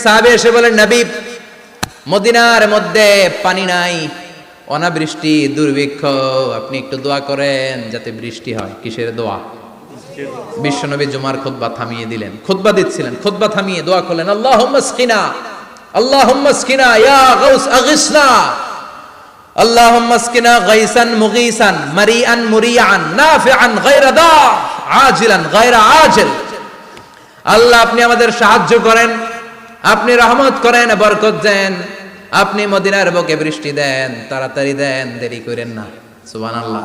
সাহাবী এসে বলেন, নবী, মদিনার মধ্যে পানি নাই, অনাবৃষ্টি, দুর্ভিক্ষ, আপনি একটু দোয়া করেন যাতে বৃষ্টি হয়। কিসের দোয়া? বিশ্বনবী জুমার খুতবা থামিয়ে দিলেন, খুতবা দিচ্ছিলেন, খুতবা থামিয়ে দোয়া করলেন, আল্লাহুম্মা আসকিনা, আল্লাহুম্মা আসকিনা ইয়া গাউস আগিসনা, আল্লাহুম্মা আসকিনা গাইসান মুগীসান মারিআন মুরিআন নাফিআন গায়রা দার আজিলান গায়রা আজিল। আল্লাহ, আপনি আমাদের সাহায্য করেন, আপনি রহমত করেন, বরকত দেন, আপনি মদিনার বুকে বৃষ্টি দেন, তাড়াতাড়ি দেন, দেরি করেন না। সুবহানাল্লাহ।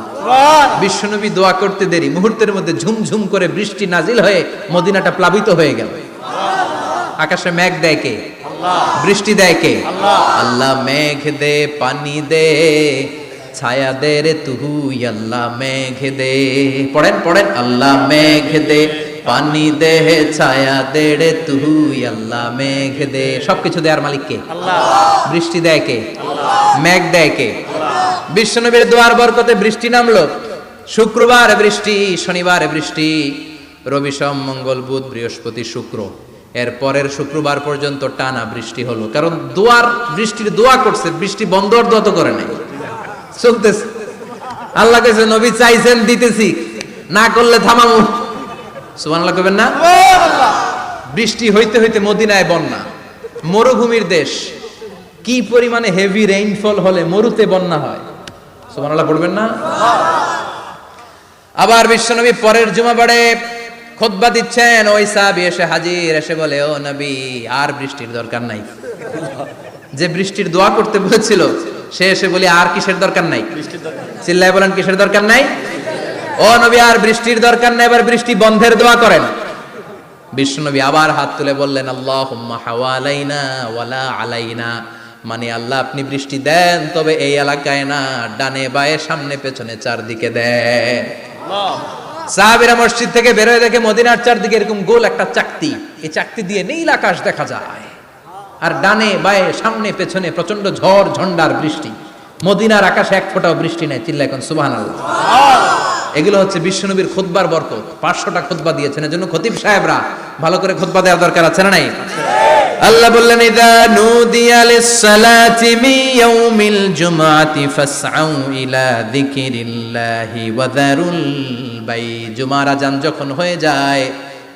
বিশ্বনবী দোয়া করতে দেরি, মুহূর্তের মধ্যে ঝুমঝুম করে বৃষ্টি নাজিল হয়ে মদিনাটা প্লাবিত হয়ে গেল। আকাশে মেঘ দেয় কে? বৃষ্টি দেয় কে? আল্লাহ। মেঘ দে, পানি দে, ছায়া দে রে তুহু, আল্লাহ মেঘ দে। পড়েন পড়েন, আল্লাহ মেঘ দে, পানি দে, ছায়া দে রে তুহু, আল্লাহ মেঘ দে। সবকিছু দেয়ার মালিক কে? আল্লাহ। বৃষ্টি দেয় কে? আল্লাহ। মেঘ দেয় কে? বিশ্বনবীর দোয়ার বরকতে বৃষ্টি নামলো। শুক্রবার বৃষ্টি, শনিবার বৃষ্টি, রবি সোম মঙ্গল বুধ বৃহস্পতি শুক্র, এর পরের শুক্রবার পর্যন্ত টানা বৃষ্টি হলো। কারণ দোয়ার বৃষ্টির দোয়া করছে, বৃষ্টি বন্ধ আর দোয়া তো করে নাই, চলতেছে। আল্লাহ কইছে, নবী চাইছেন দিতেছি, না করলে থামাবো। সুবহানাল্লাহ কইবেন না? বৃষ্টি হইতে হইতে মদিনায় বন্যা, মরুভূমির দেশ, কি পরিমাণে হেভি রেইনফল হলে মরুতে বন্যা হয়। সুবহানাল্লাহ পড়বেন না? আবার বিশ্বনবী পরের জুমাবারে খুতবা দিচ্ছেন, ওই সাহাবী এসে হাজির, এসে বলে, ও নবী, আর বৃষ্টির দরকার নাই। যে বৃষ্টির দোয়া করতে বলেছিল সে এসে বলে, আর কিসের দরকার নাই? চিল্লায় বলেন, কিসের দরকার নাই? ও নবী, আর বৃষ্টির দরকার নাই, এবার বৃষ্টি বন্ধের দোয়া করেন। বিশ্বনবী আবার হাত তুলে বললেন, আল্লাহুম্মা হাওয়ালাইনা ওয়ালা আলাইনা, মানে আল্লাহ, আপনি বৃষ্টি দেন, তবে এই এলাকায় না, ডানে বায়ে সামনে পেছনে চারদিকে দেন। সাহাবীরা মসজিদ থেকে বের হয়ে দেখে মদিনার চারদিকে এরকম গোল একটা চাকতি, এই চাকতি দিয়ে নীল আকাশ দেখা যায়, আর ডানে বায়ে সামনে পেছনে প্রচন্ড ঝড় ঝন্ডার বৃষ্টি। মদিনার আকাশে এক ফোঁটাও বৃষ্টি নাই। চিল্লায় এখন সুবহানাল্লাহ। এগুলো হচ্ছে বিশ্বনবীর খুতবার বরকত। 500টা খুতবা দিয়েছেন, এজন্য খতিব সাহেবরা ভালো করে খুতবা দেওয়ার দরকার আছে না নাই? আল্লাহ বললেন, ইযা নুদিয়া লিস-সালাতি মিন ইয়াউমিল জুমআতি ফাসআউ ইলা যিকিরিল্লাহি ওয়া যারুল বাই। জুমার আযান যখন হয়ে যায়,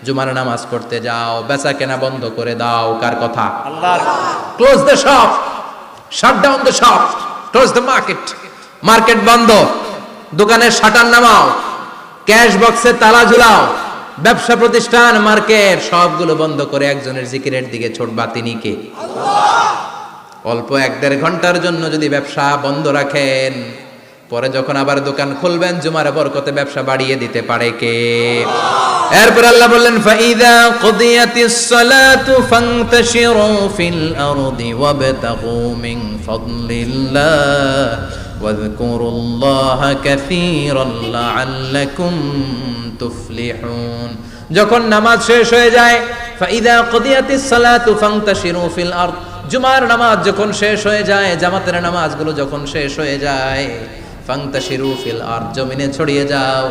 জুমার নামাজ পড়তে যাও, বেচা কেনা বন্ধ করে দাও। কার কথা? আল্লাহর। Close the shop, shut down the shop, close the market. Market বন্ধ, দোকানের শাটার নামাও, ক্যাশ বক্সে তালা ঝুলাও, ব্যবসা প্রতিষ্ঠান, মার্কেট সবগুলো বন্ধ করে একজনের জিকিরের দিকে ছোটবা। তিনি কে? আল্লাহ। অল্প 1-1.5 ঘন্টার জন্য যদি ব্যবসা বন্ধ রাখেন, পরে যখন আবার দোকান খুলবেন, জুমার বরকতে ব্যবসা বাড়িয়ে দিতে পারে কে? আল্লাহ। এরপর আল্লাহ বললেন, ফাইদা কুদিয়াতিস সালাতু ফান্তাশিরু ফিল আরদি ওয়াবতাগু মিন ফাদলিল্লাহ ওয়াযকুরুল্লাহা কাসীরান লাআল্লাকুম তুফলিহুন। যখন নামাজ শেষ হয়ে যায়, ফাইদা কুদিয়াতিস সালাতু ফান্তাশিরু ফিল আরদ, জুমার নামাজ যখন শেষ হয়ে যায়, জামাতের নামাজগুলো যখন শেষ হয়ে যায়, ফান্তাশিরু ফিল আরদ, জমিনে ছড়িয়ে যাও,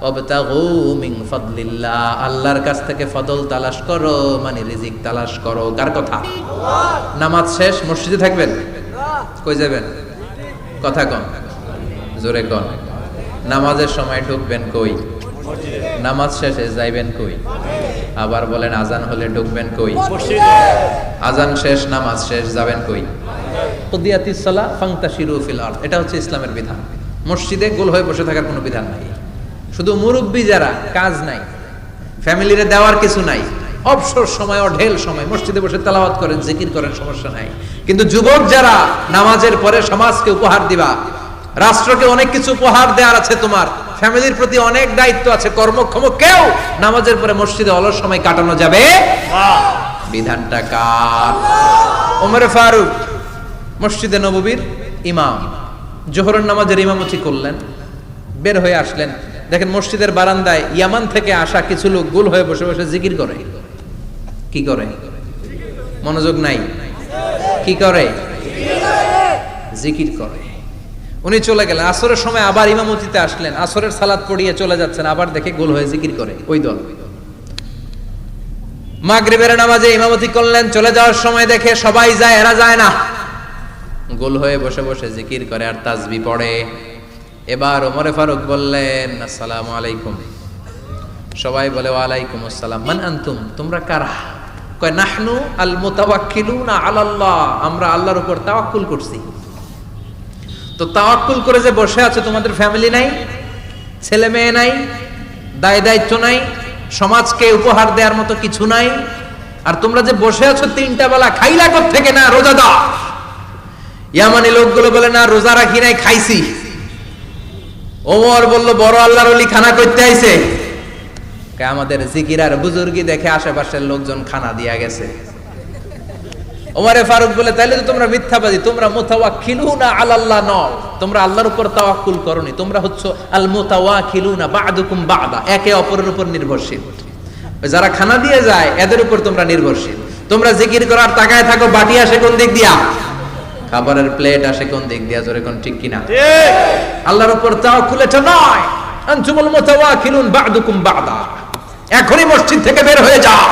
ওয়াবতাগু মিন ফাদলিল্লাহ, আল্লাহর কাছ থেকে ফদল তালাশ করো, মানে রিজিক তালাশ করো। কার কথা? আল্লাহ। নামাজ শেষ মসজিদে থাকবেন? কই যাবেন? কথা কন, জোরে কন। নামাজের সময় ঢুকবেন কই? নামাজ শেষে যাইবেন কই? আবার বলেন, আজান হলে ঢুকবেন কই? আজান শেষ, নামাজ শেষ, যাবেন কই? কুদিয়াতিস সালাহ ফান্তাশিরু ফিল আরদ। এটা হচ্ছে ইসলামের বিধান। মসজিদে গোল হয়ে বসে থাকার কোনো বিধান নাই। শুধু মুরব্বী যারা, কাজ নাই, ফ্যামিলিরে দেওয়ার কিছু নাই, অবসর সময়, অঢেল সময় মসজিদে বসে তেলাওয়াত করেন, জিকির করেন, সমস্যা নাই। কিন্তু যুবক যারা, নামাজের পরে সমাজকে উপহার দিবা, রাষ্ট্রকে অনেক কিছু উপহার দেওয়ার আছে, তোমার ফ্যামিলির প্রতি অনেক দায়িত্ব আছে, কর্মক্ষম কেউ নামাজের পরে মসজিদে অলস সময় কাটানো যাবে না। বিধানটা কার? ওমর ফারুক মসজিদে নববীর ইমাম, জোহরের নামাজের ইমামতি করলেন, বের হয়ে আসলেন, দেখেন মসজিদের বারান্দায় ইয়ামান থেকে আসা কিছু লোক গোল হয়ে বসে বসে জিকির করে। কি করে? মনোযোগ নাই। কি করে? জিকির করে। উনি চলে গেলেন, আসরের সময় আবার ইমামতিতে আসলেন, আসরের সালাত পড়িয়ে চলে যাচ্ছেন, আবার দেখে গোল হয়ে জিকির করে ওই দল। মাগরিবের নামাজে ইমামতি করলেন, চলে যাওয়ার সময় দেখে সবাই যায়, এরা যায় না, গোল হয়ে বসে বসে জিকির করে আর তাসবিহ পড়ে। এবার ওমরে ফারুক বললেন, আসসালামু আলাইকুম। সবাই বলে ওয়ালাইকুম আসসালাম। মান আনতুম, তোমরা কারা? কয় নাহনু আল মুতাওয়াক্কিলুনা আলাল্লাহ, আমরা আল্লাহর উপর তাওয়াক্কুল করছি। তো তাওয়াক্কুল করে যে বসে আছো, তোমাদের ফ্যামিলি নাই, ছেলে মেয়ে নাই, দায় দায়িত্ব নাই, সমাজকে উপহার দেওয়ার মতো কিছু নাই, আর তোমরা যে বসে আছো 3টা বেলা খাইলা কোত্থেকে? না রোজাদার। ইয়ামানি লোকগুলো বলে না রোজা রাখি নাই, খাইছি। ওমর বলল বড় আল্লাহর ওলি খানা করতে আইছে। আমাদের জিকির আর বুজুর্গি দেখে আশেপাশের লোকজন খানা দিয়া গেছে। ওমরে ফারুক বলে তাইলে তো তোমরা মিথ্যাবাদী, তোমরা মুতাওয়াক্কিলুনা আলাল্লাহ নও, তোমরা আল্লাহর উপর তাওয়াক্কুল করনি, তোমরা হচ্ছে আল মুতাওয়াক্কিলুনা বা'দুকুম বা'দা, একে অপরের উপর নির্ভরশীল। যারা খানা দিয়ে যায় এদের উপর তোমরা নির্ভরশীল। তোমরা জিকির করার তাকায় থাকো, বাটি আসে কোন দিক দিয়া, খাবারের প্লেট আসে কোন দিক দিয়া, জোরে কোন ঠিক কিনা? ঠিক। আল্লাহর উপর তাওয়াক্কুল এটা নয়। আনতুমুল মুতাওয়াক্কিলুন বা'দুকুম বা'দা, এখনই মসজিদ থেকে বের হয়ে যাও।